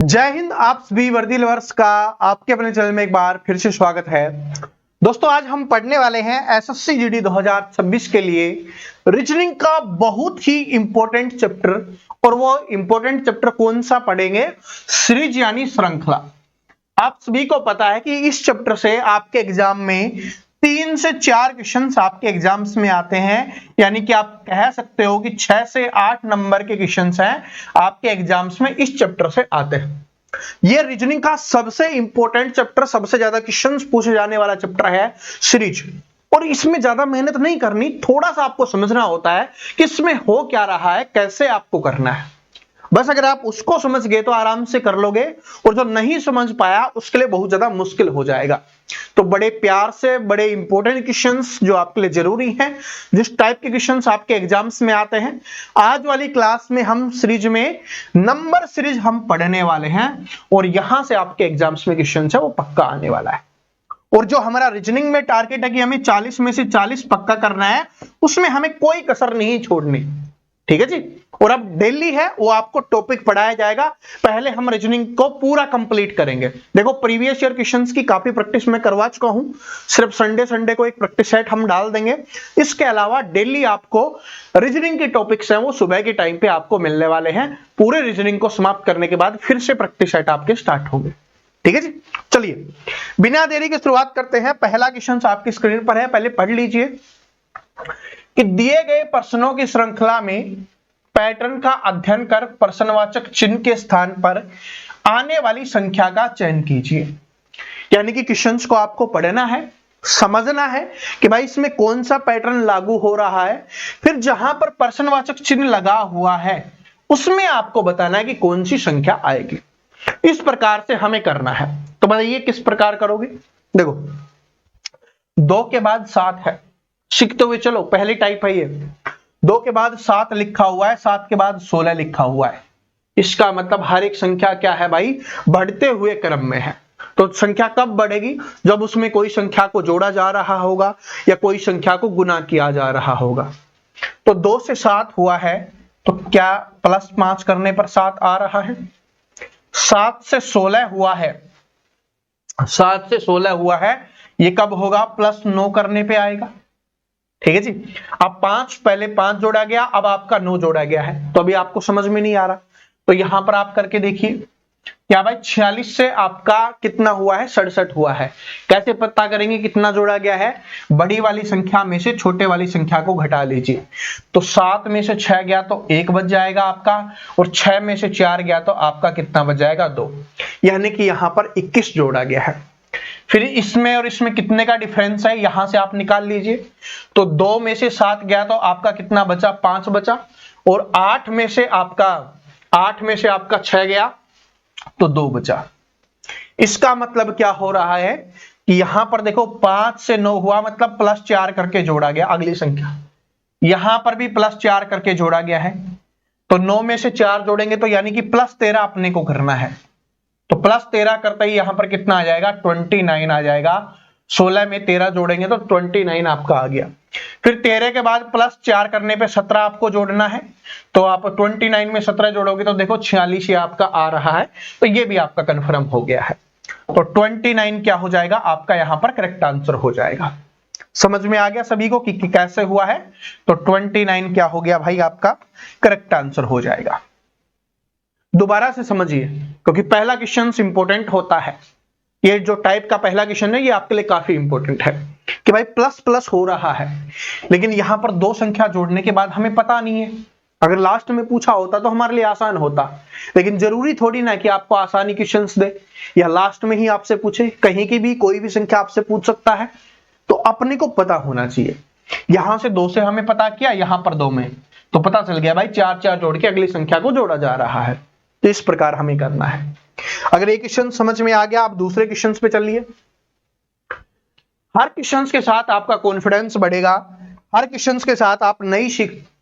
जय हिंद। आप सभी वर्दी लवर्स का आपके अपने चैनल में एक बार फिर से स्वागत है। दोस्तों, आज हम पढ़ने वाले हैं एसएससी जीडी 2026 के लिए रीजनिंग का बहुत ही इंपॉर्टेंट चैप्टर। और वो इंपॉर्टेंट चैप्टर कौन सा पढ़ेंगे? सीरीज यानी श्रृंखला। आप सभी को पता है कि इस चैप्टर से आपके एग्जाम में 3 से 4 क्वेश्चंस आपके एग्जाम्स में आते हैं, यानी कि आप कह सकते हो कि 6 से 8 नंबर के क्वेश्चंस हैं आपके एग्जाम्स में इस चैप्टर से आते हैं। ये रीजनिंग का सबसे इंपॉर्टेंट चैप्टर, सबसे ज्यादा क्वेश्चंस पूछे जाने वाला चैप्टर है सीरीज। और इसमें ज्यादा मेहनत नहीं करनी, थोड़ा सा आपको समझना होता है कि इसमें हो क्या रहा है, कैसे आपको करना है। बस अगर आप उसको समझ गए तो आराम से कर लोगे, और जो नहीं समझ पाया उसके लिए बहुत ज्यादा मुश्किल हो जाएगा। तो बड़े प्यार से बड़े इंपॉर्टेंट क्वेश्चंस जो आपके लिए जरूरी हैं, जिस टाइप के क्वेश्चंस आपके एग्जाम्स में आते हैं, आज वाली क्लास में हम सीरीज में नंबर सीरीज हम पढ़ने वाले हैं। और यहां से आपके एग्जाम्स में क्वेश्चन है वो पक्का आने वाला है। और जो हमारा रीजनिंग में टारगेट है कि हमें 40 में से 40 पक्का करना है, उसमें हमें कोई कसर नहीं छोड़नी। ठीक है जी। और अब डेली है वो आपको टॉपिक पढ़ाया जाएगा। पहले हम रीजनिंग को पूरा कंप्लीट करेंगे। देखो, प्रीवियस ईयर क्वेश्चंस की काफी प्रैक्टिस मैं करवा चुका हूं, सिर्फ संडे को एक प्रैक्टिस सेट हम डाल देंगे। इसके अलावा डेली आपको रीजनिंग के टॉपिक्स हैं वो सुबह के टाइम पे आपको मिलने वाले हैं। पूरे रीजनिंग को समाप्त करने के बाद फिर से प्रैक्टिस सेट आपके स्टार्ट होंगे। ठीक है जी। चलिए, बिना देरी के शुरुआत करते हैं। पहला क्वेश्चन आपकी स्क्रीन पर है, पहले पढ़ लीजिए कि दिए गए प्रश्नों की श्रृंखला में पैटर्न का अध्ययन कर प्रश्नवाचक चिन्ह के स्थान पर आने वाली संख्या का चयन कीजिए। यानी कि क्वेश्चंस को आपको पढ़ना है, समझना है कि भाई इसमें कौन सा पैटर्न लागू हो रहा है, फिर जहां पर प्रश्नवाचक चिन्ह लगा हुआ है उसमें आपको बताना है कि कौन सी संख्या आएगी। इस प्रकार से हमें करना है। तो बताइए किस प्रकार करोगे? देखो, 2 के बाद 7 है, सीखते हुए चलो। पहली टाइप है ये, 2 के बाद 7 लिखा हुआ है, 7 के बाद 16 लिखा हुआ है। इसका मतलब हर एक संख्या क्या है भाई? बढ़ते हुए क्रम में है। तो संख्या कब बढ़ेगी? जब उसमें कोई संख्या को जोड़ा जा रहा होगा या कोई संख्या को गुना किया जा रहा होगा। तो 2 से 7 हुआ है, तो क्या +5 करने पर 7 आ रहा है? 7 से 16 हुआ है, 7 से 16 हुआ है, ये कब होगा? +9 करने पे आएगा। ठीक है जी। अब 5, पहले 5 जोड़ा गया, अब आपका 9 जोड़ा गया है, तो अभी आपको समझ में नहीं आ रहा। तो यहां पर आप करके देखिए, क्या भाई 46 से आपका कितना हुआ है? 67 हुआ है। कैसे पता करेंगे कितना जोड़ा गया है? बड़ी वाली संख्या में से छोटे वाली संख्या को घटा लीजिए। तो 7 में से 6 गया तो 1 बच जाएगा आपका, और 6 में से 4 गया तो आपका कितना बच जाएगा? 2। यानी कि यहां पर 21 जोड़ा गया है। फिर इसमें और इसमें कितने का डिफरेंस है, यहां से आप निकाल लीजिए। तो 2 में से 7 गया तो आपका कितना बचा? 5 बचा। और 8 में से आपका 6 गया तो 2 बचा। इसका मतलब क्या हो रहा है कि यहां पर देखो, 5 से 9 हुआ, मतलब +4 करके जोड़ा गया अगली संख्या। यहां पर भी +4 करके जोड़ा गया है। तो 9 में से 4 जोड़ेंगे तो यानी कि +13 अपने को करना है। तो +13 करते ही यहां पर कितना आ जाएगा? 29 आ जाएगा। 16 में 13 जोड़ेंगे तो 29 आपका आ गया। फिर 13 के बाद +4 करने पे 17 आपको जोड़ना है। तो आप 29 में 17 जोड़ोगे तो देखो 46 ये आपका आ रहा है। तो ये भी आपका कंफर्म हो गया है। तो 29 क्या हो जाएगा? आपका यहां पर करेक्ट आंसर हो जाएगा। समझ में आ गया सभी को कि कैसे हुआ है? तो 29 क्या हो गया भाई? आपका करेक्ट आंसर हो जाएगा। दोबारा से समझिए, क्योंकि पहला क्वेश्चन इंपॉर्टेंट होता है। ये जो टाइप का पहला क्वेश्चन है ये आपके लिए काफी इंपॉर्टेंट है कि भाई प्लस प्लस हो रहा है, लेकिन यहां पर 2 संख्या जोड़ने के बाद हमें पता नहीं है। अगर लास्ट में पूछा होता तो हमारे लिए आसान होता, लेकिन जरूरी थोड़ी ना कि आपको आसानी क्वेश्चंस दे या लास्ट में ही आपसे पूछे। कहीं की भी कोई भी संख्या आपसे पूछ सकता है, तो अपने को पता होना चाहिए। यहां से 2 से हमें पता किया, यहां पर 2 में तो पता चल गया भाई 4 जोड़ के अगली संख्या को जोड़ा जा रहा है। तो इस प्रकार हमें करना है। अगर एक क्वेश्चन समझ में आ गया, आप दूसरे क्वेश्चन पे चलिए। हर क्वेश्चन के साथ आपका कॉन्फिडेंस बढ़ेगा, हर क्वेश्चन के साथ आप नई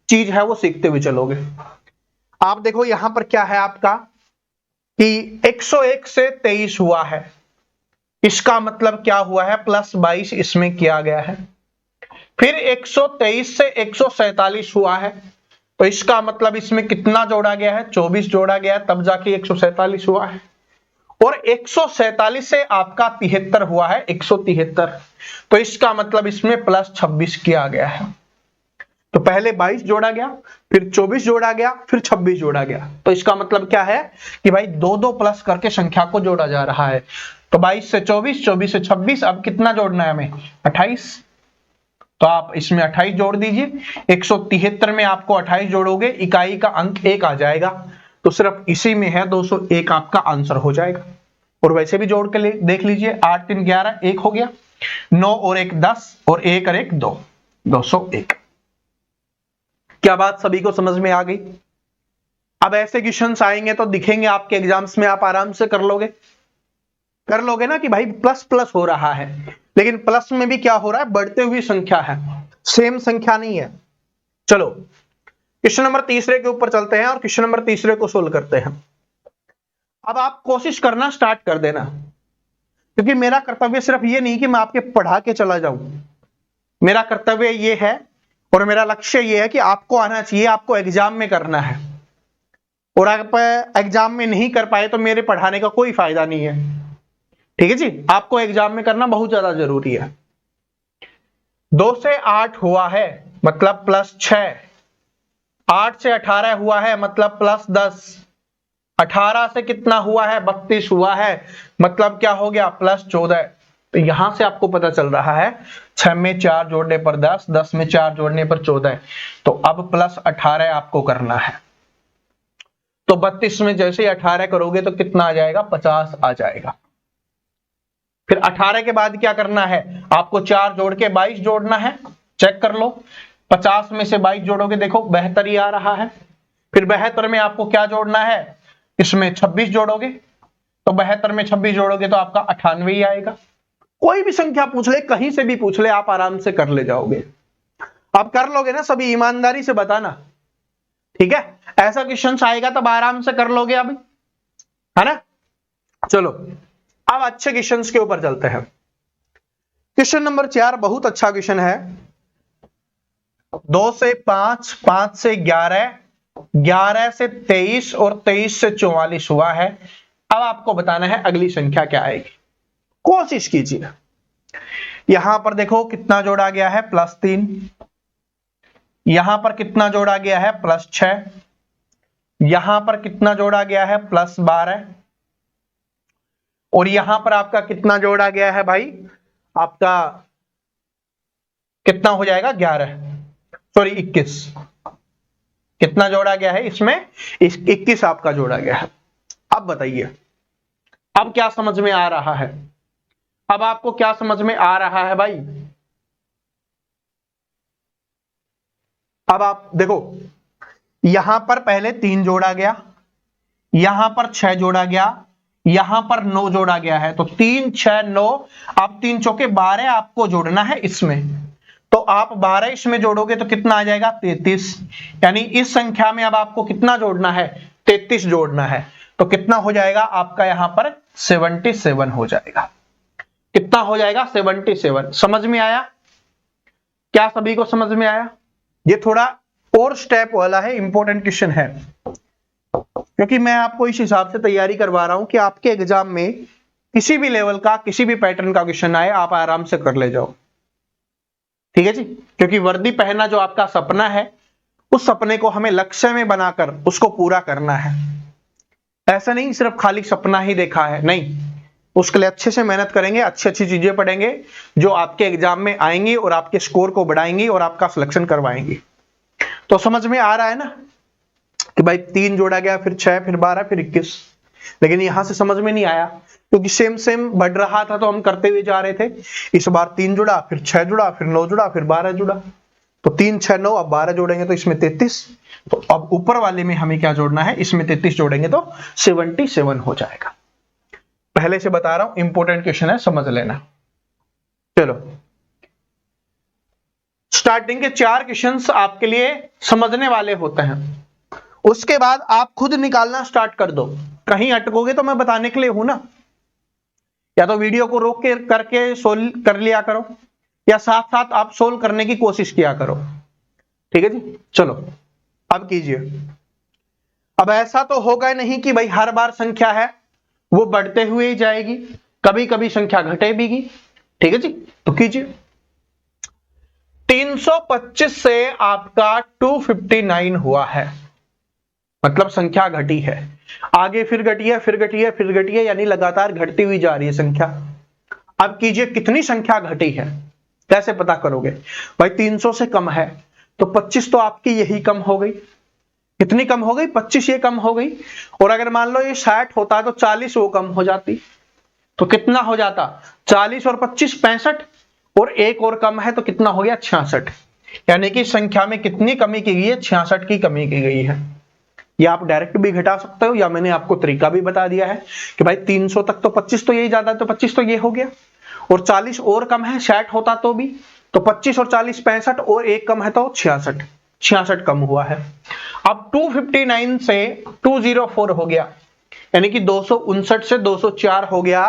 चीज है वो सीखते हुए चलोगे। आप देखो यहां पर क्या है आपका कि 101 से 23 हुआ है। इसका मतलब क्या हुआ है? +22 इसमें किया गया है। फिर 123 से 147 हुआ है, तो इसका मतलब इसमें कितना जोड़ा गया है, 24 जोड़ा गया है, तब जाके 147 हुआ है। और 147 से आपका 73 हुआ है, 173। तो इसका मतलब इसमें प्लस 26 किया गया है। तो पहले 22 जोड़ा गया, फिर 24 जोड़ा गया, फिर 26 जोड़ा गया। तो इसका मतलब क्या है कि भाई दो दो प्लस करके संख्या को जोड़ा जा रहा है। तो 22 से 24, 24 से 26, अब कितना जोड़ना है हमें, 28। तो आप इसमें 28 जोड़ दीजिए। 173 में आपको 28 जोड़ोगे, इकाई का अंक 1 आ जाएगा। तो सिर्फ इसी में है 201 आपका आंसर हो जाएगा। और वैसे भी जोड़ के देख लीजिए, 8 3 11, 1 हो गया, 9 और 1 10, और 1 और 1 2, 201। क्या बात सभी को समझ में आ गई? अब ऐसे क्वेश्चंस आएंगे तो दिखेंगे आपके एग्जाम्स में, आप आराम से कर लोगे ना कि भाई प्लस प्लस हो रहा है। लेकिन प्लस में भी क्या हो रहा है, बढ़ते हुई संख्या है, सेम संख्या नहीं है। चलो क्वेश्चन नंबर तीसरे के ऊपर चलते हैं और क्वेश्चन नंबर तीसरे को सोल्व करते हैं। अब आप कोशिश करना स्टार्ट कर देना, क्योंकि मेरा कर्तव्य सिर्फ ये नहीं कि मैं आपके पढ़ा के चला जाऊं। मेरा कर्तव्य ये है और मेरा लक्ष्य ये है कि आपको आना चाहिए, आपको एग्जाम में करना है। और आप एग्जाम में नहीं कर पाए तो मेरे पढ़ाने का कोई फायदा नहीं है। ठीक है जी, आपको एग्जाम में करना बहुत ज्यादा जरूरी है। 2 से 8 हुआ है मतलब प्लस 6, 8 से 18 हुआ है मतलब प्लस 10, 18 से कितना हुआ है, 32 हुआ है, मतलब क्या हो गया, प्लस 14। तो यहां से आपको पता चल रहा है 6 में 4 जोड़ने पर 10, 10 में 4 जोड़ने पर 14। तो अब प्लस 18 आपको करना है। तो 32 में जैसे ही 18 करोगे तो कितना आ जाएगा, 50 आ जाएगा। फिर 18 के बाद क्या करना है, आपको 4 जोड़ के 22 जोड़ना है। चेक कर लो, 50 में से 22 जोड़ोगे, देखो 72 ही आ रहा है। फिर 72 में आपको क्या जोड़ना है, इसमें 26 जोड़ोगे। तो 72 में 26 जोड़ोगे तो आपका 98 ही आएगा। कोई भी संख्या पूछ ले, कहीं से भी पूछ ले, आप आराम से कर ले जाओगे। आप कर लोगे ना सभी, ईमानदारी से बताना, ठीक है? ऐसा क्वेश्चन आएगा तब आराम से कर लोगे अभी, है ना? चलो अब अच्छे क्वेश्चंस के ऊपर चलते हैं। क्वेश्चन नंबर 4 बहुत अच्छा क्वेश्चन है। 2 से 5, 5 से 11, 11 से 23 और 23 से 44 हुआ है। अब आपको बताना है अगली संख्या क्या आएगी। कोशिश कीजिए। यहां पर देखो कितना जोड़ा गया है, प्लस 3। यहां पर कितना जोड़ा गया है, प्लस 6। यहां पर कितना जोड़ा गया है, प्लस 12। और यहां पर आपका कितना जोड़ा गया है भाई, आपका कितना हो जाएगा, 21। कितना जोड़ा गया है इसमें, 21 आपका जोड़ा गया है। अब बताइए, अब क्या समझ में आ रहा है? अब आपको क्या समझ में आ रहा है भाई? अब आप देखो, यहां पर पहले 3 जोड़ा गया, यहां पर 6 जोड़ा गया, यहां पर 9 जोड़ा गया है। तो 3 6 9, अब 3 चौके 12 आपको जोड़ना है इसमें। तो आप 12 इसमें जोड़ोगे तो कितना आ जाएगा, 33। यानी इस संख्या में अब आपको कितना जोड़ना है, 33 जोड़ना है। तो कितना हो जाएगा आपका, यहां पर 77 हो जाएगा। कितना हो जाएगा, 77। समझ में आया? क्या सभी को समझ में आया? ये थोड़ा और स्टेप वाला है, इंपॉर्टेंट क्वेश्चन है, क्योंकि मैं आपको इस हिसाब से तैयारी करवा रहा हूं कि आपके एग्जाम में किसी भी लेवल का, किसी भी पैटर्न का क्वेश्चन आए, आप आराम से कर ले जाओ। ठीक है जी? क्योंकि वर्दी पहनना जो आपका सपना है, उस सपने को हमें लक्ष्य में बनाकर उसको पूरा करना है। ऐसा नहीं सिर्फ खाली सपना ही देखा है, नहीं, उसके लिए अच्छे से मेहनत करेंगे, अच्छी अच्छी चीजें पढ़ेंगे जो आपके एग्जाम में आएंगी और आपके स्कोर को बढ़ाएंगी और आपका सिलेक्शन करवाएंगी। तो समझ में आ रहा है ना कि भाई 3 जोड़ा गया, फिर 6, फिर 12, फिर 21। लेकिन यहां से समझ में नहीं आया, क्योंकि सेम सेम बढ़ रहा था तो हम करते हुए जा रहे थे। इस बार 3 जुड़ा, फिर 6 जुड़ा, फिर 9 जुड़ा, फिर 12 जुड़ा। तो 3 6 9, अब 12 जोड़ेंगे तो इसमें 33। तो अब ऊपर वाले में हमें क्या जोड़ना है, इसमें 33 जोड़ेंगे तो 77 हो जाएगा। पहले से बता रहा हूं, इंपॉर्टेंट क्वेश्चन है, समझ लेना। चलो, स्टार्टिंग के 4 क्वेश्चंस आपके लिए समझने वाले होते हैं, उसके बाद आप खुद निकालना स्टार्ट कर दो। कहीं अटकोगे तो मैं बताने के लिए हूं ना। या तो वीडियो को रोक के करके सोल्व कर लिया करो, या साथ साथ आप सोल्व करने की कोशिश किया करो। ठीक है जी? चलो अब कीजिए। अब ऐसा तो होगा नहीं कि भाई हर बार संख्या है वो बढ़ते हुए ही जाएगी, कभी कभी संख्या घटेगी। ठीक है जी, तो कीजिए। 325 से आपका 259 हुआ है, मतलब संख्या घटी है, आगे फिर घटी है, फिर घटी है, फिर घटी है, यानी लगातार घटती हुई जा रही है संख्या। अब कीजिए कितनी संख्या घटी है, कैसे पता करोगे? भाई 300 से कम है तो 25 तो आपकी यही कम हो गई। कितनी कम हो गई? 25 ये कम हो गई। और अगर मान लो ये 60 होता तो 40 वो कम हो जाती, तो कितना हो जाता? 40 और 25 65, और एक और कम है तो कितना हो गया? 66। यानी कि संख्या में कितनी कमी की गई है? 66 की कमी की गई है। या आप डायरेक्ट भी घटा सकते हो, या मैंने आपको तरीका भी बता दिया है कि भाई 300 तक तो 25 तो यही ज्यादा है, तो 25 तो ये हो गया, और 40 और कम है, 60 होता तो भी, तो 25 और 40 65, और एक कम है तो 66, 66 कम हुआ है। अब 259 से 204 हो गया, यानी कि 259 से 204 हो गया,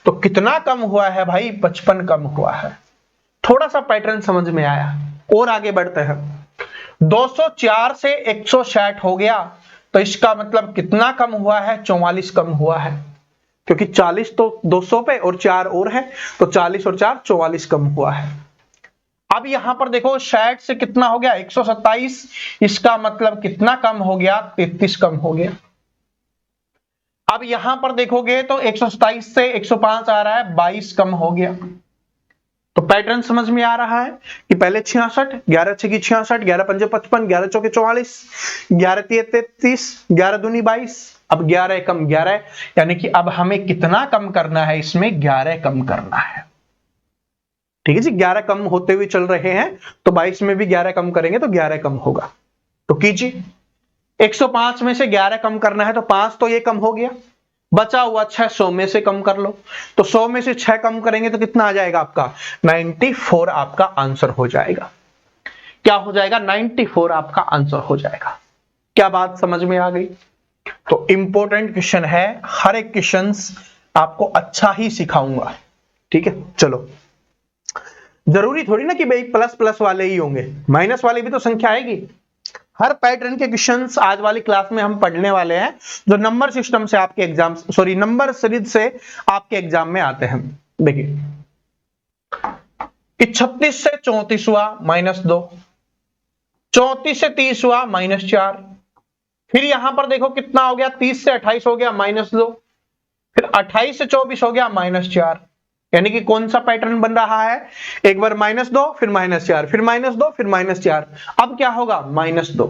तो कितना कम हुआ है भाई? 55 कम हुआ है। थोड़ा सा पैटर्न समझ में आया, और आगे बढ़ते हैं। 204 से 160 हो गया, तो इसका मतलब कितना कम हुआ है? 44 कम हुआ है, क्योंकि 40 तो 200 पे और 4 और है, तो 40 और 4 44 कम हुआ है। अब यहां पर देखो 60 से कितना हो गया? 127, इसका मतलब कितना कम हो गया? 33 कम हो गया। अब यहां पर देखोगे तो 127 से 105 आ रहा है, 22 कम हो गया। तो पैटर्न समझ में आ रहा है कि पहले 66, 11 6 की 66, 11 5 55, 11 चौके 44, 11 3 33, 11 दूनी 22, अब 11 कम 11, यानी कि अब हमें कितना कम करना है? इसमें 11 कम करना है। ठीक है जी, 11 कम होते हुए चल रहे हैं, तो 22 में भी 11 कम करेंगे तो 11 कम होगा। तो कीजिए, 105 में से 11 कम करना है, तो 5 तो ये कम हो गया, बचा हुआ 6 100 में से कम कर लो, तो 100 में से 6 कम करेंगे तो कितना आ जाएगा आपका? 94 आपका आंसर हो जाएगा। क्या हो जाएगा? 94 आपका आंसर हो जाएगा। क्या बात समझ में आ गई? तो इंपॉर्टेंट क्वेश्चन है, हर एक क्वेश्चन आपको अच्छा ही सिखाऊंगा। ठीक है, चलो। जरूरी थोड़ी ना कि भाई प्लस प्लस वाले ही होंगे, माइनस वाले भी तो संख्या आएगी। हर पैटर्न के क्वेश्चंस आज वाली क्लास में हम पढ़ने वाले हैं, जो नंबर सिस्टम से आपके एग्जाम, सॉरी नंबर सीरीज से आपके एग्जाम में आते हैं। देखिए, 36 से 34 हुआ -2, 34 से 30 हुआ -4, फिर यहां पर देखो कितना हो गया? 30 से 28 हो गया -2, फिर 28 से 24 हो गया -4, यानी कि कौन सा पैटर्न बन रहा है? एक बार -2, फिर -4, फिर -2, फिर -4, अब क्या होगा? -2।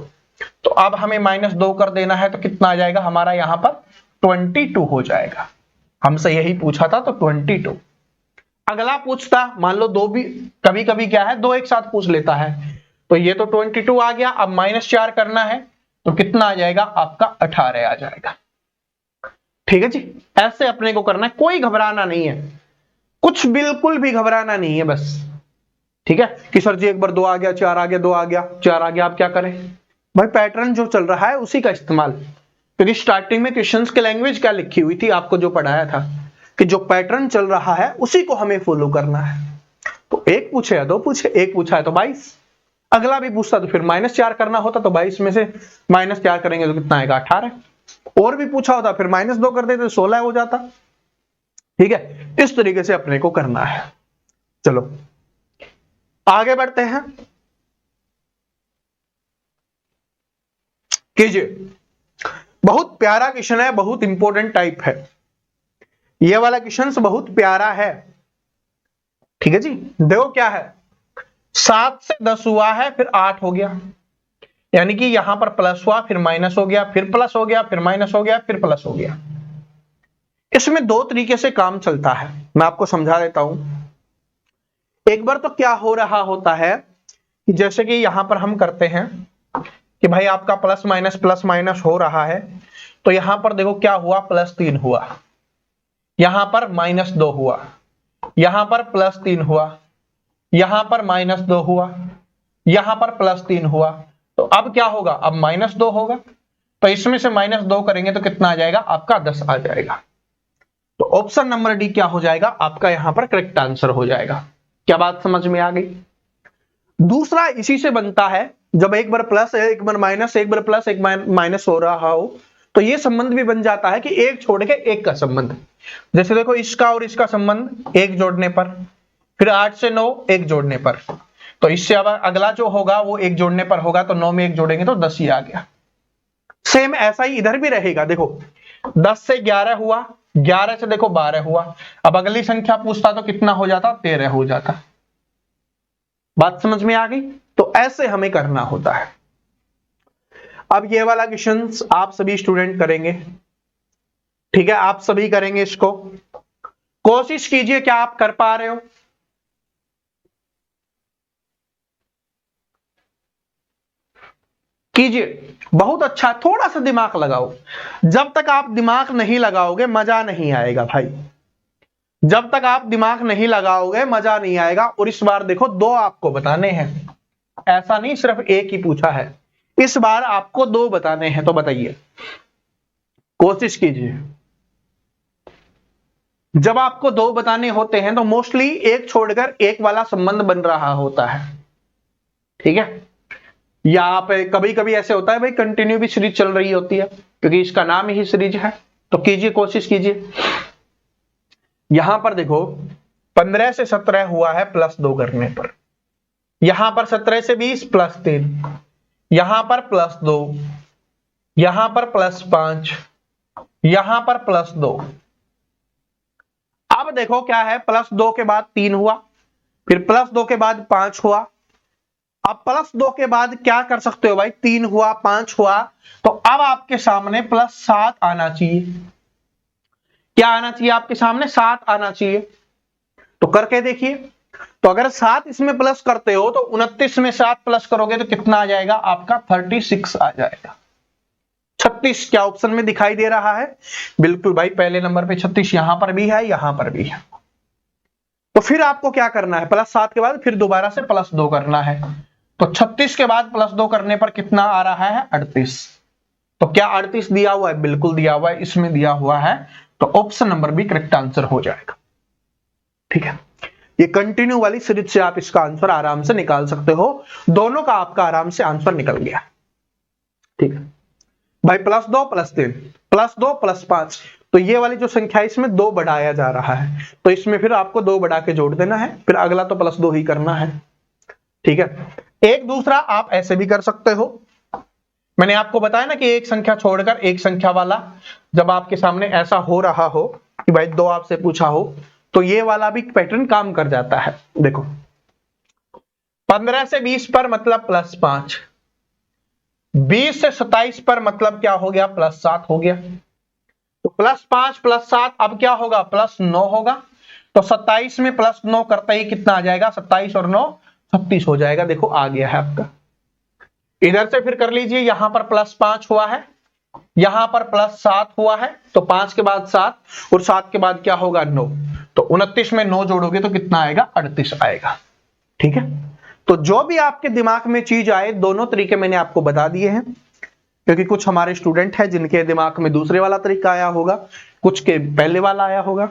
तो अब हमें -2 कर देना है, तो कितना आ जाएगा हमारा? यहां पर 22 हो जाएगा। हमसे यही पूछा था, तो 22। अगला पूछता, मान लो दो भी, कभी कभी क्या है, दो एक साथ पूछ लेता है, तो ये तो 22 आ गया। अब -4 करना है, तो कितना आ जाएगा आपका? 18 आ जाएगा। ठीक है जी, ऐसे अपने को करना है, कोई घबराना नहीं है, कुछ बिल्कुल भी घबराना नहीं है बस। ठीक है कि सर जी एक बार 2 आ गया, 4 आ गया, 2 आ गया, 4 आ गया, आप क्या करें? भाई पैटर्न जो चल रहा है उसी का इस्तेमाल, क्योंकि स्टार्टिंग में क्वेश्चंस की लैंग्वेज क्या लिखी हुई थी, आपको जो पढ़ाया था कि जो पैटर्न चल रहा है उसी को हमें फॉलो करना है। तो एक पूछे या दो पूछे, एक पूछा है तो 22, अगला भी पूछता तो फिर -4 करना होता, तो 22 में से -4 करेंगे तो कितना आएगा? 18, और भी पूछा होता फिर -2 कर देते, 16 हो जाता। ठीक है, इस तरीके से अपने को करना है। चलो आगे बढ़ते हैं, कीजिए। बहुत प्यारा क्वेश्चन है, बहुत इंपॉर्टेंट टाइप है ये वाला क्वेश्चन, बहुत प्यारा है। ठीक है जी, देखो क्या है, 7 से 10 हुआ है, फिर 8 हो गया, यानी कि यहां पर प्लस हुआ, फिर माइनस हो गया, फिर प्लस हो गया, फिर माइनस हो गया, फिर प्लस हो गया। इसमें दो तरीके से काम चलता है, मैं आपको समझा देता हूं। एक बार तो क्या हो रहा होता है कि जैसे कि यहां पर हम करते हैं कि भाई आपका प्लस माइनस हो रहा है, तो यहां पर देखो क्या हुआ? +3 हुआ, यहां पर -2 हुआ, यहां पर +3 हुआ, यहां पर -2 हुआ, यहां पर +3 हुआ, तो अब क्या होगा? अब -2 होगा, तो इसमें से -2 करेंगे तो कितना आ जाएगा? आपका 10 आ जाएगा। तो ऑप्शन नंबर डी क्या हो जाएगा? आपका यहां पर करेक्ट आंसर हो जाएगा। क्या बात समझ में आ गई? दूसरा इसी से बनता है जब एक बार प्लस है, एक बार माइनस, एक बार प्लस, एक माइनस हो रहा हो, तो ये संबंध भी बन जाता है कि एक छोड़ के एक का संबंध। जैसे देखो इसका और इसका संबंध एक जोड़ने पर, फिर 8 से 9 एक जोड़ने पर, तो इससे अब अगला जो होगा वो एक जोड़ने पर होगा, तो 9 में एक जोड़ेंगे तो 10 ही आ गया। सेम ऐसा ही इधर भी रहेगा। देखो 10 से 11 हुआ, 11 से देखो 12 हुआ, अब अगली संख्या पूछता तो कितना हो जाता, 13 हो जाता। बात समझ में आ गई? तो ऐसे हमें करना होता है। अब ये वाला क्वेश्चन आप सभी स्टूडेंट करेंगे, ठीक है, आप सभी करेंगे इसको। कोशिश कीजिए, क्या आप कर पा रहे हो? कीजिए, बहुत अच्छा, थोड़ा सा दिमाग लगाओ। जब तक आप दिमाग नहीं लगाओगे मजा नहीं आएगा भाई, जब तक आप दिमाग नहीं लगाओगे मजा नहीं आएगा। और इस बार देखो 2 आपको बताने हैं, ऐसा नहीं सिर्फ एक ही पूछा है, इस बार आपको 2 बताने हैं। तो बताइए, कोशिश कीजिए। जब आपको 2 बताने होते हैं तो मोस्टली एक छोड़कर एक वाला संबंध बन रहा होता है, ठीक है। यहाँ पे कभी कभी ऐसे होता है भाई कंटिन्यू भी सीरीज चल रही होती है, क्योंकि इसका नाम ही सीरीज है। तो कीजिए, कोशिश कीजिए। यहां पर देखो 15 से 17 हुआ है प्लस 2 करने पर, यहां पर 17 से 20 प्लस 3, यहां पर प्लस 2, यहां पर प्लस 5, यहां पर प्लस 2। अब देखो क्या है, प्लस 2 के बाद 3 हुआ, फिर प्लस 2 के बाद 5 हुआ। अब प्लस 2 के बाद क्या कर सकते हो भाई, 3 हुआ, 5 हुआ, तो अब आपके सामने प्लस 7 आना चाहिए। क्या आना चाहिए आपके सामने? 7 आना चाहिए। तो करके देखिए। तो अगर 7 इसमें प्लस करते हो तो 29 में 7 प्लस करोगे तो कितना आ जाएगा आपका? 36 आ जाएगा। 36 क्या ऑप्शन में दिखाई दे रहा है? बिल्कुल भाई, पहले नंबर पे 36 यहां पर भी है, यहां पर भी है। तो फिर आपको क्या करना है, प्लस 7 के बाद फिर दोबारा से प्लस 2 करना है। तो 36 के बाद प्लस 2 करने पर कितना आ रहा है? 38। तो क्या 38 दिया हुआ है? बिल्कुल दिया हुआ है, इसमें दिया हुआ है। तो ऑप्शन नंबर भी करेक्ट आंसर हो जाएगा, ठीक है। ये कंटिन्यू वाली सीरीज से आप इसका आंसर आराम से निकाल सकते हो, दोनों का आपका आराम से आंसर निकल गया, ठीक है भाई। प्लस 2 प्लस 3 प्लस 2 प्लस 5, तो ये वाली जो संख्या इसमें 2 बढ़ाया जा रहा है, तो इसमें फिर आपको 2 बढ़ा के जोड़ देना है, फिर अगला तो प्लस 2 ही करना है, ठीक है। एक दूसरा आप ऐसे भी कर सकते हो, मैंने आपको बताया ना कि एक संख्या छोड़कर एक संख्या वाला, जब आपके सामने ऐसा हो रहा हो कि भाई 2 आपसे पूछा हो, तो ये वाला भी पैटर्न काम कर जाता है। देखो 15 से 20 पर मतलब प्लस 5, 20 से 27 पर मतलब क्या हो गया? प्लस 7 हो गया। तो प्लस 5 प्लस 7 अब क्या होगा? प्लस 9 होगा। तो 27 में प्लस 9 करते ही कितना आ जाएगा? 27 और 9 36 हो जाएगा। देखो आ गया है आपका। इधर से फिर कर लीजिए, यहां पर प्लस 5 हुआ है, यहां पर प्लस 7 हुआ है, तो 5 के बाद 7 और 7 के बाद क्या होगा? 9। तो 29 में 9 जोड़ोगे तो कितना आएगा? 38 आएगा, ठीक है। तो जो भी आपके दिमाग में चीज आए, दोनों तरीके मैंने आपको बता दिए हैं, क्योंकि कुछ हमारे स्टूडेंट हैं जिनके दिमाग में दूसरे वाला तरीका आया होगा, कुछ के पहले वाला आया होगा।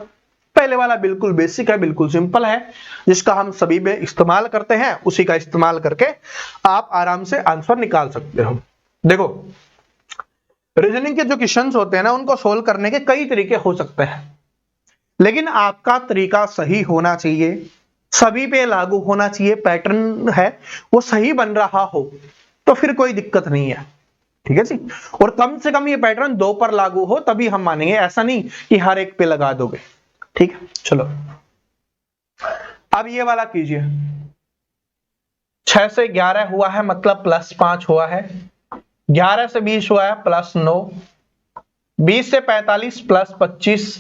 पहले वाला बिल्कुल बेसिक है, बिल्कुल सिंपल है, जिसका हम सभी में इस्तेमाल करते हैं, उसी का इस्तेमाल करके आप आराम से आंसर निकाल सकते हो। देखो रीजनिंग के जो क्वेश्चंस होते हैं ना, उनको सोल्व करने के कई तरीके हो सकते हैं, लेकिन आपका तरीका सही होना चाहिए, सभी पे लागू होना चाहिए, पैटर्न है वो सही बन रहा हो तो फिर कोई दिक्कत नहीं है, ठीक है जी। और कम से कम ये पैटर्न 2 पर लागू हो तभी हम मानेंगे, ऐसा नहीं कि हर एक पे लगा दोगे, ठीक है। चलो अब ये वाला कीजिए। 6 से 11 हुआ है मतलब प्लस 5 हुआ है, 11 से 20 हुआ है प्लस 9, 20 से 45 प्लस 25,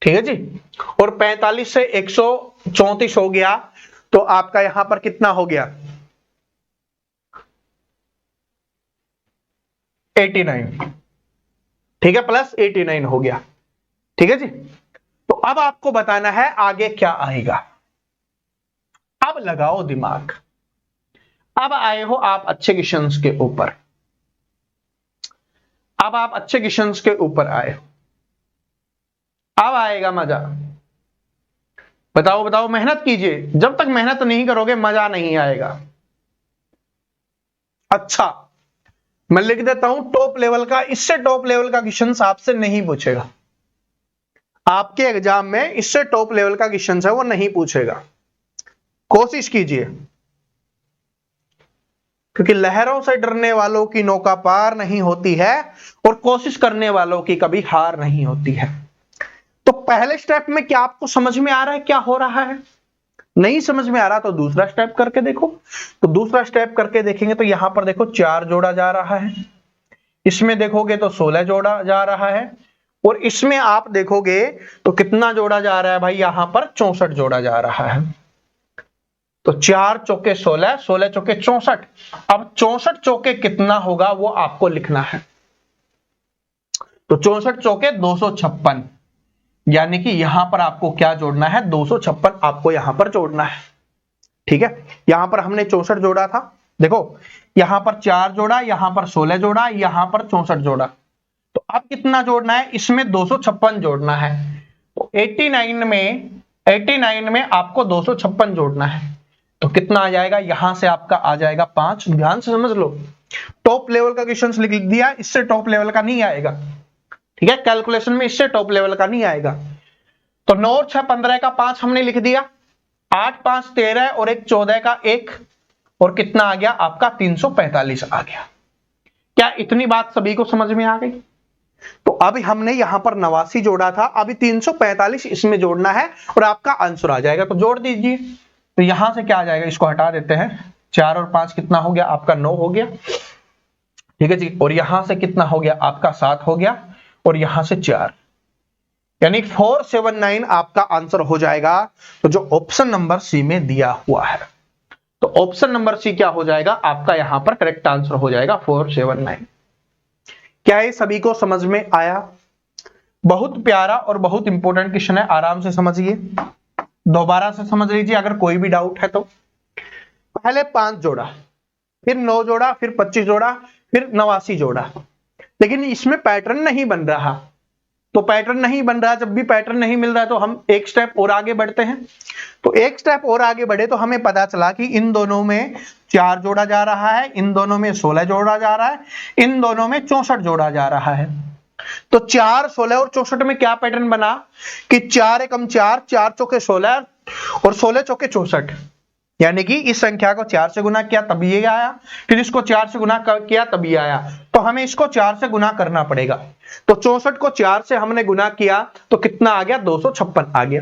ठीक है जी। और 45 से 134 हो गया, तो आपका यहां पर कितना हो गया? 89, ठीक है, प्लस 89 हो गया, ठीक है जी। तो अब आपको बताना है आगे क्या आएगा। अब लगाओ दिमाग, अब आए हो आप अच्छे क्वेश्चंस के ऊपर, अब आप अच्छे क्वेश्चंस के ऊपर आए हो, अब आएगा मजा। बताओ बताओ, मेहनत कीजिए, जब तक मेहनत नहीं करोगे मजा नहीं आएगा। अच्छा, मैं लिख देता हूं टॉप लेवल का, इससे टॉप लेवल का क्वेश्चन आपसे नहीं पूछेगा आपके एग्जाम में, इससे टॉप लेवल का क्वेश्चन है वो नहीं पूछेगा, कोशिश कीजिए, क्योंकि लहरों से डरने वालों की नौका पार नहीं होती है और कोशिश करने वालों की कभी हार नहीं होती है। तो पहले स्टेप में क्या आपको समझ में आ रहा है क्या हो रहा है? नहीं समझ में आ रहा तो दूसरा स्टेप करके देखो। तो दूसरा स्टेप करके देखेंगे तो यहां पर देखो 4 जोड़ा जा रहा है, इसमें देखोगे तो 16 जोड़ा जा रहा है, और इसमें आप देखोगे तो कितना जोड़ा जा रहा है भाई, यहां पर 64 जोड़ा जा रहा है। तो 4 चौके 16, 16 चौके 64। अब 64 चौके कितना होगा वो आपको लिखना है। तो 64 चौके 256, यानी कि यहां पर आपको क्या जोड़ना है, 256 आपको यहां पर जोड़ना है। ठीक है, यहां पर हमने 64 जोड़ा था, देखो यहां पर 4 जोड़ा, यहां पर 16 जोड़ा, यहां पर 64 जोड़ा। तो अब कितना जोड़ना है, इसमें 256 जोड़ना है। तो 89 में आपको 256 जोड़ना है। तो कितना आ जाएगा, यहां से आपका आ जाएगा 5। ध्यान से समझ लो, टॉप लेवल का क्वेश्चन लिख दिया, इससे टॉप लेवल का नहीं आएगा। ठीक है, कैलकुलेशन में इससे टॉप लेवल का नहीं आएगा। तो 9 और 6 15 का 5 हमने लिख दिया, 8 5 13 और 1 14 का 1, और कितना आ गया आपका 345 आ गया। क्या इतनी बात सभी को समझ में आ गई? तो अभी हमने यहां पर 89 जोड़ा था, अभी 345 इसमें जोड़ना है और आपका आंसर आ जाएगा। तो जोड़ दीजिए। तो यहां से क्या आ जाएगा, इसको हटा देते हैं, 4 और 5 कितना हो गया आपका 9 हो गया। ठीक है जी, और यहां से कितना हो गया आपका 7 हो गया, और यहां से 4, यानी 479 आपका आंसर हो जाएगा। तो जो ऑप्शन नंबर सी में दिया हुआ है, तो ऑप्शन नंबर सी क्या हो जाएगा आपका, यहां पर करेक्ट आंसर हो जाएगा 479। क्या ये सभी को समझ में आया? बहुत प्यारा और बहुत इंपॉर्टेंट क्वेश्चन है, आराम से समझिए, दोबारा से समझ लीजिए अगर कोई भी डाउट है तो। पहले 5 जोड़ा, फिर 9 जोड़ा, फिर 25 जोड़ा, फिर 89 जोड़ा, लेकिन इसमें पैटर्न नहीं बन रहा। तो पैटर्न नहीं बन रहा, जब भी पैटर्न नहीं मिल रहा है तो हम एक स्टेप और आगे बढ़ते हैं। तो एक स्टेप और आगे बढ़े तो हमें पता चला कि इन दोनों में 4 जोड़ा जा रहा है, इन दोनों में 16 जोड़ा जा रहा है, इन दोनों में 64 जोड़ा जा रहा है। तो 4 16 और 64 में क्या पैटर्न बना कि 4 एकम 4, 4 चौके 16 और 16 चौके 64, यानी कि इस संख्या को 4 से गुना किया तब ये आया, फिर इसको 4 से गुना किया तब ये आया। तो हमें इसको 4 से गुना करना पड़ेगा। तो 64 को 4 से हमने गुना किया तो कितना आ गया, 256 आ गया।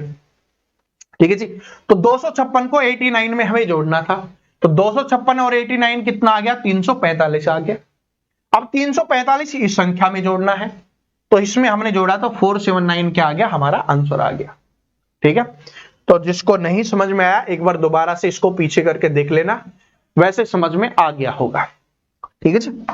ठीक है जी, तो 256 को 89 में हमें जोड़ना था। तो 256 और 89 कितना आ गया, 345 आ गया। अब 345 इस संख्या में जोड़ना है, तो इसमें हमने जोड़ा तो 479 क्या आ गया, हमारा आंसर आ गया। ठीक है, तो जिसको नहीं समझ में आया एक बार दोबारा से इसको पीछे करके देख लेना, वैसे समझ में आ गया होगा। ठीक है जी,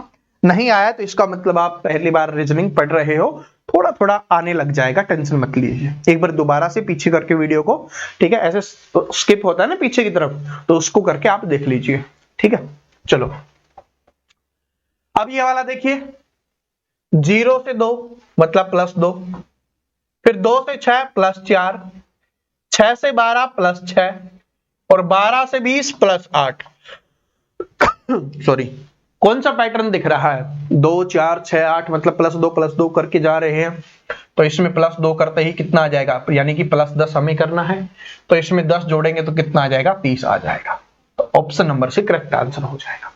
नहीं आया तो इसका मतलब आप पहली बार रीजनिंग पढ़ रहे हो, थोड़ा थोड़ा आने लग जाएगा, टेंशन मत लीजिए। एक बार दोबारा से पीछे करके वीडियो को, ठीक है, ऐसे स्किप होता है ना पीछे की तरफ, तो उसको करके आप देख लीजिए। ठीक है, चलो अब ये वाला देखिए, 0 से 2 मतलब +2, फिर 2 से 6 +4, 6 से 12 +6, और 12 से 20 +8। सॉरी, कौन सा पैटर्न दिख रहा है, 2 4 6 8 मतलब +2 करके जा रहे हैं। तो इसमें +2 करते ही कितना आ जाएगा, यानी कि +10 हमें करना है। तो इसमें 10 जोड़ेंगे तो कितना आ जाएगा, 30 आ जाएगा। तो ऑप्शन नंबर से करेक्ट आंसर हो जाएगा।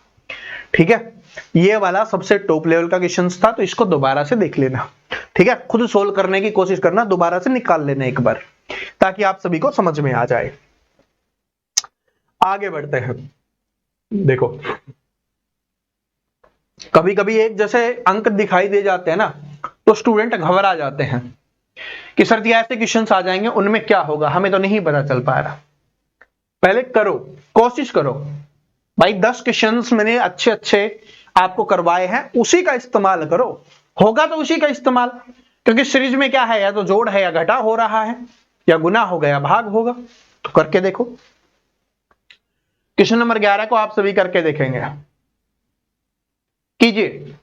ठीक है, ये वाला सबसे टॉप लेवल का क्वेश्चन था, तो इसको दोबारा से देख लेना। ठीक है, खुद सोल्व करने की कोशिश करना, दोबारा से निकाल लेना एक बार, ताकि आप सभी को समझ में आ जाए। आगे बढ़ते हैं। देखो कभी कभी एक जैसे अंक दिखाई दे जाते हैं ना, तो स्टूडेंट घबरा जाते हैं कि सर जी ऐसे क्वेश्चंस आ जाएंगे, उनमें क्या होगा, हमें तो नहीं पता चल पा रहा। पहले करो, कोशिश करो भाई, 10 क्वेश्चंस मैंने अच्छे अच्छे आपको करवाए हैं, उसी का इस्तेमाल करो, होगा तो उसी का इस्तेमाल, क्योंकि सीरीज में क्या है, या तो जोड़ है या घटा हो रहा है, या गुना हो गया भाग होगा। तो करके देखो, क्वेश्चन नंबर 11 को आप सभी करके देखेंगे, कीजिए।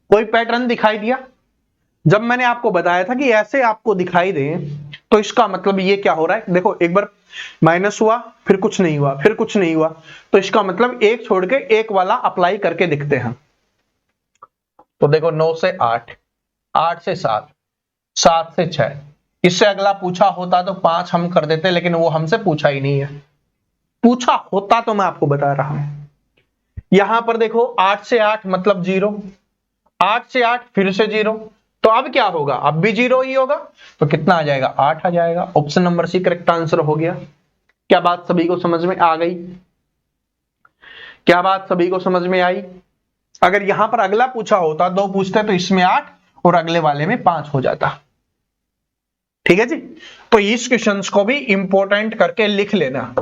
कोई पैटर्न दिखाई दिया? जब मैंने आपको बताया था कि ऐसे आपको दिखाई दे तो इसका मतलब ये क्या हो रहा है, देखो एक बार माइनस हुआ, फिर कुछ नहीं हुआ, फिर कुछ नहीं हुआ, तो इसका मतलब एक छोड़ के एक वाला अप्लाई करके दिखते हैं। तो देखो 9 से 8, 8 से 7, 7 से 6, इससे अगला पूछा होता तो 5 हम कर देते, लेकिन वो हमसे पूछा ही नहीं है। पूछा होता तो मैं आपको बता रहा हूं। यहां पर देखो 8 से 8 मतलब 0, 8 से 8 फिर से 0, तो अब क्या होगा, अब भी 0 ही होगा, तो कितना आ जाएगा, 8 आ जाएगा। Option number C correct answer हो गया। क्या बात सभी को समझ में आ गई? क्या बात सभी को समझ में आई? अगर यहां पर अगला पूछा होता, 2 पूछते तो इसमें 8 और अगले वाले में 5 हो जाता। ठीक है जी। तो इस क्वेश्चंस को भी इंपॉर्टेंट करके लिख लेना।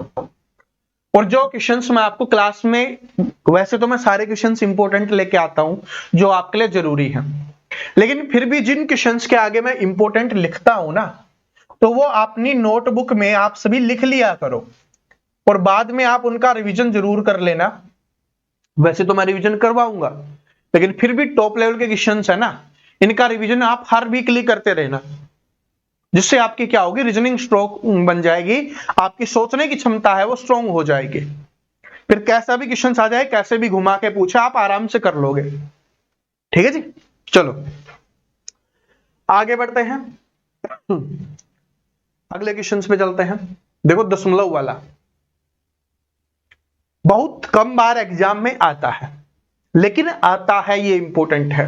और जो क्वेश्चंस मैं आपको क्लास में, वैसे तो मैं सारे क्वेश्चंस इंपॉर्टेंट लेके आता हूं जो आपके लिए जरूरी हैं, लेकिन फिर भी जिन क्वेश्चंस के आगे मैं इंपॉर्टेंट लिखता हूं ना, तो वो अपनी नोटबुक में आप सभी लिख लिया करो और बाद में आप उनका रिवीजन जरूर कर लेना। वैसे तो मैं रिवीजन करवाऊंगा, लेकिन फिर भी टॉप लेवल के क्वेश्चंस है ना, इनका रिवीजन आप हर वीकली करते रहना, जिससे आपकी क्या होगी, रीजनिंग स्ट्रोंग बन जाएगी, आपकी सोचने की क्षमता है वो स्ट्रोंग हो जाएगी। फिर कैसा भी क्वेश्चन आ जाए, कैसे भी घुमा के पूछे, आप आराम से कर लोगे। ठीक है जी। चलो आगे बढ़ते हैं, अगले क्वेश्चन पे चलते हैं। देखो दशमलव वाला बहुत कम बार एग्जाम में आता है, लेकिन आता है, ये इंपॉर्टेंट है।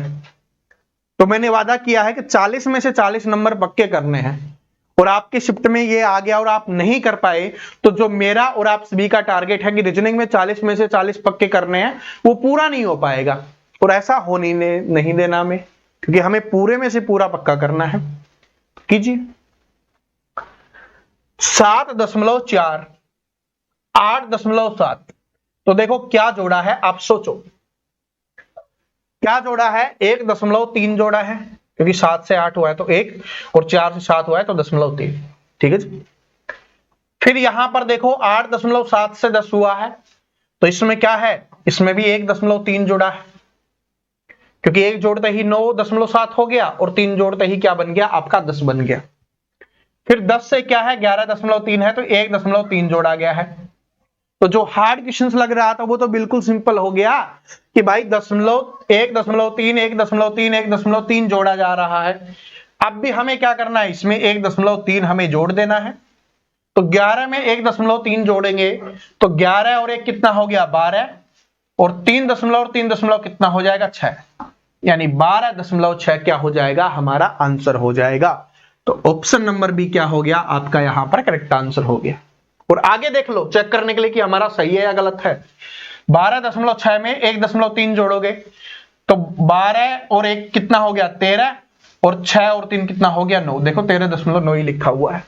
तो मैंने वादा किया है कि 40 में से 40 नंबर पक्के करने हैं, और आपके शिफ्ट में ये आ गया और आप नहीं कर पाए, तो जो मेरा और आप सभी का टारगेट है कि रीजनिंग में 40 में से 40 पक्के करने हैं, वो पूरा नहीं हो पाएगा। और ऐसा होने नहीं देना हमें, क्योंकि हमें पूरे में से पूरा पक्का करना है। कीजिए 7.4, 8.7, तो देखो क्या जोड़ा है, आप सोचो क्या जोड़ा है, 1.3 जोड़ा है, क्योंकि 7 से 8 हुआ है तो 1, और 4 से 7 हुआ है तो 0.3। ठीक है जी। फिर यहां पर देखो 8.7 से 10 हुआ है, तो इसमें क्या है, इसमें भी 1.3 जोड़ा है, क्योंकि 1 जोड़ते ही 9.7 हो गया, और 3 जोड़ते ही क्या बन गया, आपका 10 बन गया। फिर 10 से क्या है, 11.3 है, तो 1.3 जोड़ा गया है। तो जो हार्ड क्वेश्चंस लग रहा था वो तो बिल्कुल सिंपल हो गया कि भाई 1.3 1.3 जोड़ा जा रहा है। अब भी हमें क्या करना है, इसमें 1.3 हमें जोड़ देना है। तो 11 में 1.3 जोड़ेंगे तो 11 और 1 कितना हो गया, 12, और 3 कितना हो जाएगा, 6, यानी 12.6 क्या हो जाएगा, हमारा आंसर हो जाएगा। तो ऑप्शन नंबर बी क्या हो गया, आपका यहां पर करेक्ट आंसर हो गया। और आगे देख लो चेक करने के लिए कि हमारा सही है या गलत है। 12.6 में 1.3 जोड़ोगे तो 12 और 1 कितना हो गया, 13, और 6 और 3 कितना हो गया, 9। देखो 13.9 ही लिखा हुआ है।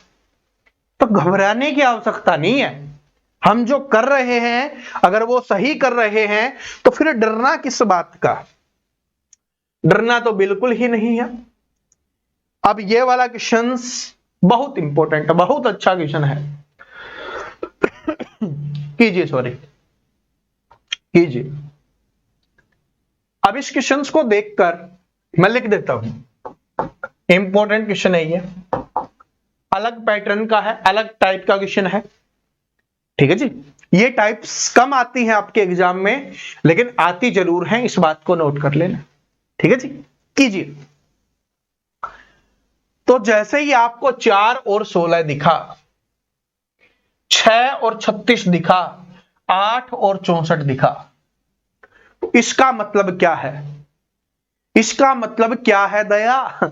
तो घबराने की आवश्यकता नहीं है। हम जो कर रहे हैं, अगर वो सही कर रहे हैं, तो फिर डरना किस बात का, डरना तो बिल्कुल ही नहीं है। अब ये वाला क्वेश्चन बहुत इंपॉर्टेंट है, बहुत अच्छा क्वेश्चन है। कीजिए, सॉरी कीजिए। अब इस क्वेश्चन को देखकर मैं लिख देता हूं, इंपॉर्टेंट क्वेश्चन है ये, अलग पैटर्न का है, अलग टाइप का क्वेश्चन है। ठीक है जी। ये टाइप्स कम आती हैं आपके एग्जाम में, लेकिन आती जरूर हैं, इस बात को नोट कर लेना। ठीक है जी। कीजिए। तो जैसे ही आपको 4 और 16 दिखा, 6 और 36 दिखा, 8 और 64 दिखा, इसका मतलब क्या है, इसका मतलब क्या है दया,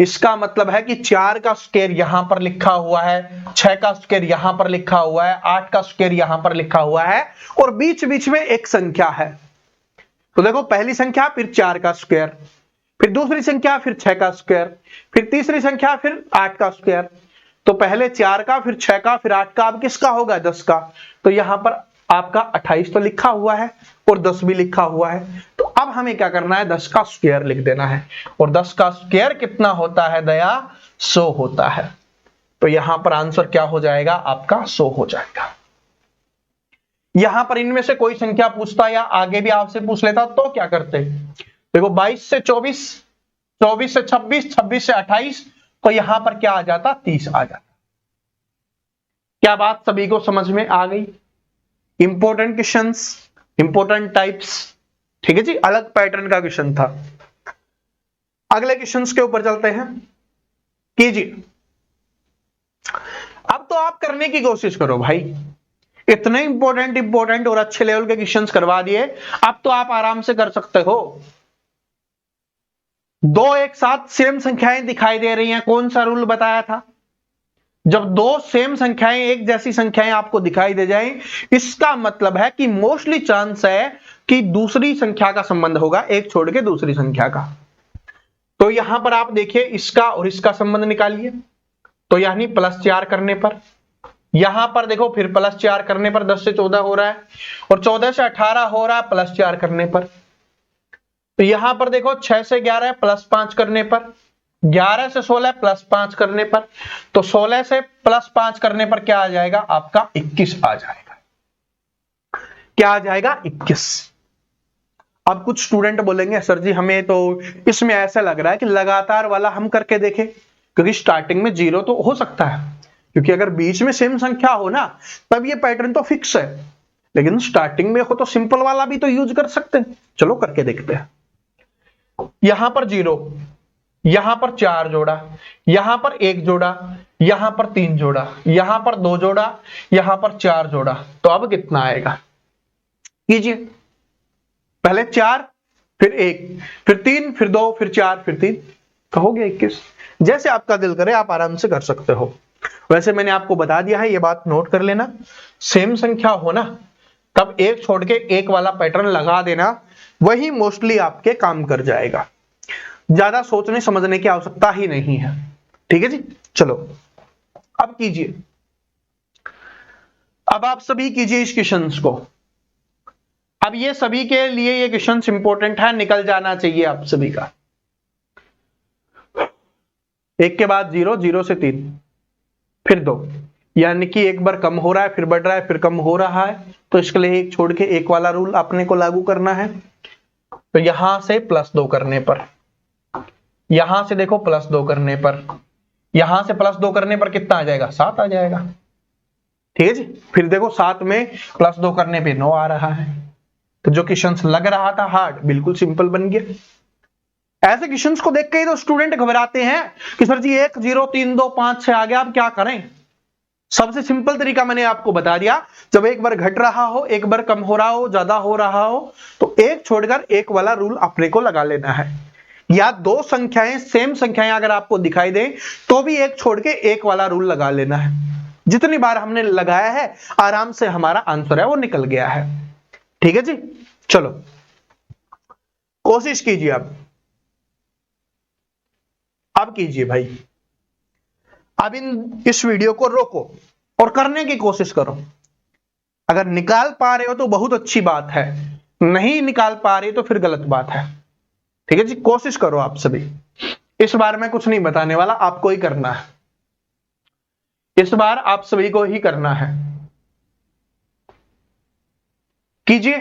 इसका मतलब है कि 4 का स्क्वायर यहां पर लिखा हुआ है, 6 का स्क्वायर यहां पर लिखा हुआ है, 8 का स्क्वायर यहां पर लिखा हुआ है, और बीच बीच में एक संख्या है। तो देखो पहली संख्या, फिर 4 का स्क्वायर, फिर दूसरी संख्या, फिर 6 का स्क्वायर, फिर तीसरी संख्या, फिर 8 का स्क्वायर। तो पहले 4 का, फिर 6 का, फिर 8 का, अब किसका होगा, 10 का। तो यहां पर आपका 28 तो लिखा हुआ है और 10 भी लिखा हुआ है। तो अब हमें क्या करना है, 10 का स्क्वायर लिख देना है, और 10 का स्क्वायर कितना होता है दया, 100 होता है। तो यहां पर आंसर क्या हो जाएगा, आपका 100 हो जाएगा। यहां पर इनमें से कोई संख्या पूछता या आगे भी आपसे पूछ लेता तो क्या करते, देखो 22 से 24, 24 से 26, 26 से 28, तो यहां पर क्या आ जाता, 30 आ जाता। क्या बात सभी को समझ में आ गई? इंपॉर्टेंट क्वेश्चंस, इंपॉर्टेंट टाइप्स, ठीक है जी, अलग पैटर्न का क्वेश्चन था। अगले क्वेश्चंस के ऊपर चलते हैं, कीजिए। अब तो आप करने की कोशिश करो भाई, इतने इंपॉर्टेंट और अच्छे लेवल के क्वेश्चंस करवा दिए, अब तो आप आराम से कर सकते हो। दो एक साथ सेम संख्याएं दिखाई दे रही हैं, कौन सा रूल बताया था? जब दो सेम संख्याएं, एक जैसी संख्याएं आपको दिखाई दे जाएं, इसका मतलब है कि मोस्टली चांस है कि दूसरी संख्या का संबंध होगा, एक छोड़ के दूसरी संख्या का। तो यहां पर आप देखिए, इसका और इसका संबंध निकालिए, तो यानी +4 करने पर, यहां पर देखो फिर +4 करने पर 10 से 14 हो रहा है, और 14 से 18 हो रहा है +4 करने पर। तो यहां पर देखो 6 से 11 +5 करने पर, 11 से 16 +5 करने पर, तो 16 से +5 करने पर क्या आ जाएगा आपका 21 आ जाएगा। क्या आ जाएगा 21। अब कुछ स्टूडेंट बोलेंगे सर जी हमें तो इसमें ऐसा लग रहा है कि लगातार वाला हम करके देखें, क्योंकि स्टार्टिंग में 0 तो हो सकता है, क्योंकि अगर बीच में सेम संख्या हो ना तब ये पैटर्न तो फिक्स है, लेकिन स्टार्टिंग में हो तो सिंपल वाला भी तो यूज कर सकते हैं। चलो करके देखते हैं। यहां पर 0, यहां पर 4 जोड़ा, यहां पर 1 जोड़ा, यहां पर 3 जोड़ा, यहां पर 2 जोड़ा, यहां पर 4 जोड़ा, तो अब कितना आएगा? कीजिए, पहले 4, फिर 1, फिर 3, फिर 2, फिर 4, फिर 3, तो हो गया 21। जैसे आपका दिल करे आप आराम से कर सकते हो। वैसे मैंने आपको बता दिया है, ये बात नोट कर लेना, सेम संख्या हो ना तब एक छोड़ के एक वाला पैटर्न लगा देना, वही मोस्टली आपके काम कर जाएगा। ज्यादा सोचने समझने की आवश्यकता ही नहीं है, ठीक है जी। चलो अब कीजिए, अब आप सभी कीजिए इस क्वेश्चन को। अब ये सभी के लिए ये क्वेश्चन इंपॉर्टेंट है, निकल जाना चाहिए आप सभी का। 1 के बाद 0, 0 से 3, फिर 2, यानी कि एक बार कम हो रहा है, फिर बढ़ रहा है, फिर कम हो रहा है, तो इसके लिए एक छोड़ के एक वाला रूल अपने को लागू करना है। तो यहां से +2 करने पर, यहां से देखो +2 करने पर, यहां से +2 करने पर कितना आ जाएगा? 7 आ जाएगा, ठीक है जी। फिर देखो 7 में +2 करने पे 9 आ रहा है, तो जो क्वेश्चन लग रहा था हार्ड, बिल्कुल सिंपल बन गया। ऐसे क्वेश्चंस को देख के ही तो स्टूडेंट घबराते हैं कि सर जी 1 0 3 2 5 6 आ गया, अब क्या करें? सबसे सिंपल तरीका मैंने आपको बता दिया, जब एक बार घट रहा हो, एक बार कम हो रहा हो, ज्यादा हो रहा हो, तो एक छोड़कर एक वाला रूल अपने को लगा लेना है। या दो संख्याएं, सेम संख्याएं अगर आपको दिखाई दे तो भी एक छोड़ के एक वाला रूल लगा लेना है। जितनी बार हमने लगाया है आराम से हमारा आंसर है वो निकल गया है, ठीक है जी। चलो कोशिश कीजिए, अब कीजिए भाई। अब इस वीडियो को रोको और करने की कोशिश करो। अगर निकाल पा रहे हो तो बहुत अच्छी बात है, नहीं निकाल पा रहे तो फिर गलत बात है, ठीक है जी। कोशिश करो आप सभी। इस बार मैं कुछ नहीं बताने वाला, आपको ही करना है, इस बार आप सभी को ही करना है। कीजिए,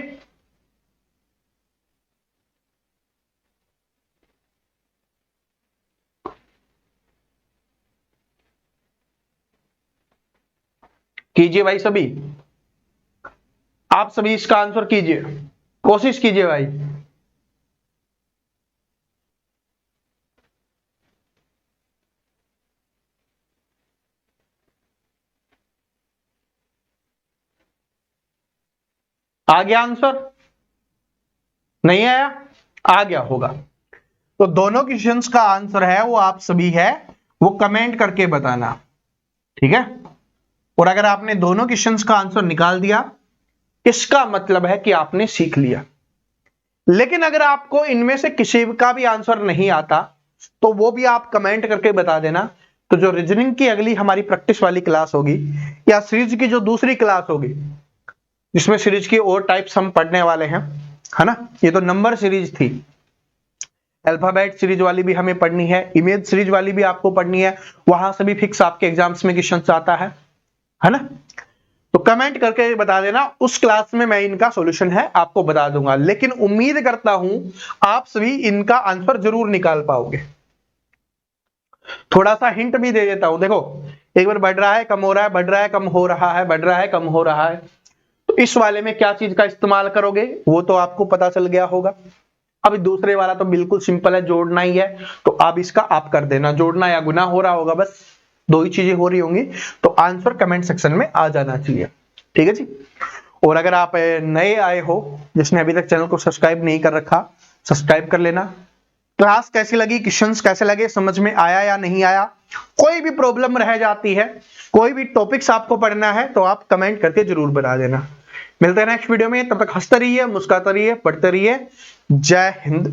कीजिए भाई सभी, आप सभी इसका आंसर कीजिए, कोशिश कीजिए भाई। आ गया आंसर? नहीं आया? आ गया होगा। तो दोनों क्वेश्चंस का आंसर है वो आप सभी है वो कमेंट करके बताना, ठीक है। और अगर आपने दोनों क्वेश्चंस का आंसर निकाल दिया इसका मतलब है कि आपने सीख लिया। लेकिन अगर आपको इनमें से किसी का भी आंसर नहीं आता तो वो भी आप कमेंट करके बता देना। तो जो रीजनिंग की अगली हमारी प्रैक्टिस वाली क्लास होगी या सीरीज की जो दूसरी क्लास होगी जिसमें सीरीज की और टाइप्स हम पढ़ने वाले हैं, है ना। ये तो नंबर सीरीज थी, अल्फाबेट सीरीज वाली भी हमें पढ़नी है, इमेज सीरीज वाली भी आपको पढ़नी है, वहां से भी फिक्स आपके एग्जाम्स में क्वेश्चन आता है ना। तो कमेंट करके बता देना, उस क्लास में मैं इनका सॉल्यूशन है आपको बता दूंगा। लेकिन उम्मीद करता हूं आप सभी इनका आंसर जरूर निकाल पाओगे। थोड़ा सा हिंट भी दे देता हूं, देखो एक बार बढ़ रहा है कम हो रहा है, बढ़ रहा है कम हो रहा है, बढ़ रहा है कम हो रहा है, तो इस वाले में क्या चीज का इस्तेमाल करोगे वो तो आपको पता चल गया होगा। अब दूसरे वाला तो बिल्कुल सिंपल है, जोड़ना ही है, तो अब इसका आप कर देना, जोड़ना या गुना हो रहा होगा, बस दो ही चीजें हो रही होंगी, तो आंसर कमेंट सेक्शन में आ जाना चाहिए। ठीक है जी। और अगर आप नए आए हो, जिसने अभी तक चैनल को सब्सक्राइब नहीं कर रखा, सब्सक्राइब कर लेना। क्लास कैसी लगी, क्वेश्चंस कैसे लगे, समझ में आया या नहीं आया, कोई भी प्रॉब्लम रह जाती है, कोई भी टॉपिक्स आपको पढ़ना है तो आप कमेंट करके जरूर बता देना। मिलते हैं नेक्स्ट वीडियो में, तब तक हंसते रहिए, मुस्कुराते रहिए, पढ़ते रहिए। जय हिंद।